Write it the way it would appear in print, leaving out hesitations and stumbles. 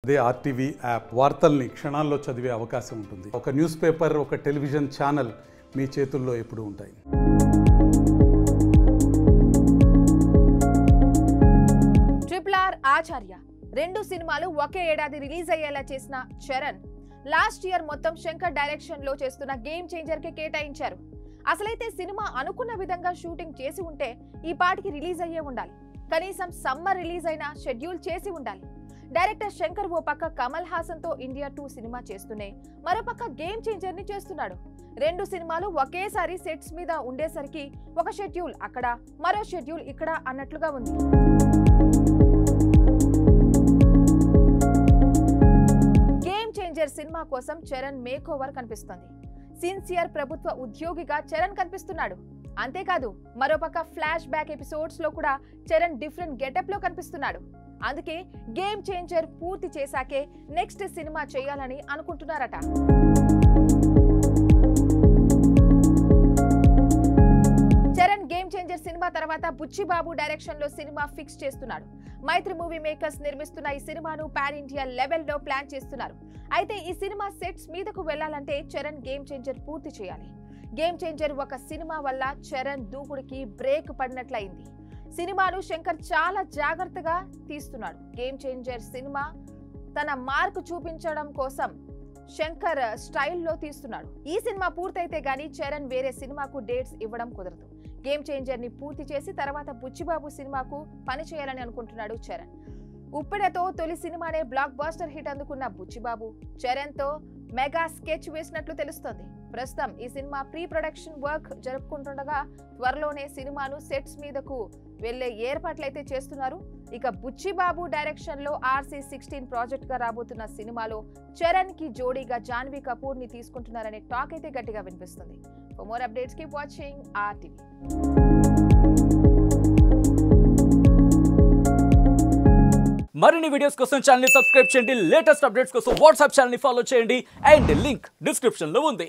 అదే RTV app వార్తల్ని క్షణాల్లో చదివే అవకాశం ఉంటుంది. ఒక న్యూస్ పేపర్, ఒక టెలివిజన్ ఛానల్ మీ చేతుల్లో ఎప్పుడూ ఉంటాయి. RRR ఆచార్య రెండు సినిమాలు ఒకే ఏడాది రిలీజ్ అయ్యేలా చేసిన చరణ్ లాస్ట్ ఇయర్ మొత్తం శంకర్ డైరెక్షన్ లో చేస్తున్న గేమ్ చేంజర్ కి కేటాయించారు. అసలైతే సినిమా అనుకున్న విధంగా షూటింగ్ చేసి ఉంటే ఈ పాటికి రిలీజ్ అయ్యే ఉండాలి. కనీసం సమ్మర్ రిలీజ్ అయినా షెడ్యూల్ చేసి ఉండాలి. డైరెక్టర్ శంకర్ ఓ పక్క కమల్ హాసన్ తో ఇండియా 2 సినిమా చేస్తూనే మరోపక్క గేమ్ చేంజర్ ని చేస్తున్నాడు. రెండు సినిమాలు ఒకేసారి సెట్స్ మీద ఉండేసరికి ఒక షెడ్యూల్ అక్కడ, మరో షెడ్యూల్ ఇక్కడ అన్నట్లుగా ఉంది. గేమ్ చేంజర్ సినిమా కోసం చరణ్ మేక్ ఓవర్ కనిపిస్తోంది. సిన్సియర్ ప్రభుత్వ ఉద్యోగిగా చరణ్ కనిపిస్తున్నాడు. అంతేకాదు మరోపక్క ఫ్లాష్ బ్యాక్ ఎపిసోడ్స్ లో కూడా చరణ్ డిఫరెంట్ గెటప్ లో కనిపిస్తున్నాడు. అందుకే గేమ్ చేంజర్ పూర్తి చేశాకే నెక్స్ట్ సినిమా చేయాలని అనుకుంటున్నారట. చరణ్ గేమ్ చేంజర్ సినిమా తర్వాత బుచ్చిబాబు డైరెక్షన్ లో సినిమా ఫిక్స్ చేస్తున్నాడు. మైత్రి మూవీ మేకర్స్ నిర్మిస్తున్న ఈ సినిమాను పాన్ ఇండియా లెవెల్లో ప్లాన్ చేస్తున్నారు. అయితే ఈ సినిమా సెట్స్ మీదకు వెళ్లాలంటే చరణ్ గేమ్ చేంజర్ పూర్తి చేయాలి. గేమ్ చేంజర్ ఒక సినిమా వల్ల చరణ్ దూకుడికి బ్రేక్ పడినట్లయింది. సినిమాను శంకర్ చాలా జాగ్రత్తగా తీస్తున్నాడు. గేమ్ చేంజర్ సినిమా తన మార్క్ చూపించడం కోసం శంకర్ స్టైల్లో తీస్తున్నాడు. ఈ సినిమా పూర్తయితే గానీ చరణ్ వేరే సినిమాకు డేట్స్ ఇవ్వడం కుదరదు. గేమ్ చేంజర్ ని పూర్తి చేసి తర్వాత బుచ్చిబాబు సినిమాకు పని చేయాలని అనుకుంటున్నాడు చరణ్. ఉప్పెడతో తొలి సినిమానే బ్లాక్ బాస్టర్ హిట్ అందుకున్న బుచ్చిబాబు చరణ్ తో మెగా స్కెచ్ వేసినట్లు తెలుస్తోంది. ప్రస్తుతం ఈ సినిమా ప్రీ ప్రొడక్షన్ వర్క్ జరుపుకుంటుండగా త్వరలోనే సినిమాను సెట్స్ మీదకు వెళ్లే ఏర్పాట్లయితే చేస్తున్నారు. ఇక బుచ్చిబాబు డైరెక్షన్ లో RC16 ప్రాజెక్ట్ గా రాబోతున్న సినిమాలో చరణ్ కి జోడీగా జాన్వీ కపూర్ ని తీసుకుంటున్నారనే టాక్ అయితే గట్టిగా వినిపిస్తుంది. For more updates, keep watching RTV. మరిన్ని వీడియోస్ కోసం ఛానల్ ని సబ్స్క్రైబ్ చేయండి. లేటెస్ట్ అప్డేట్స్ కోసం వాట్సాప్ ఛానల్ ని ఫాలో చేయండి. అండ్ లింక్ డిస్క్రిప్షన్ లో ఉంది.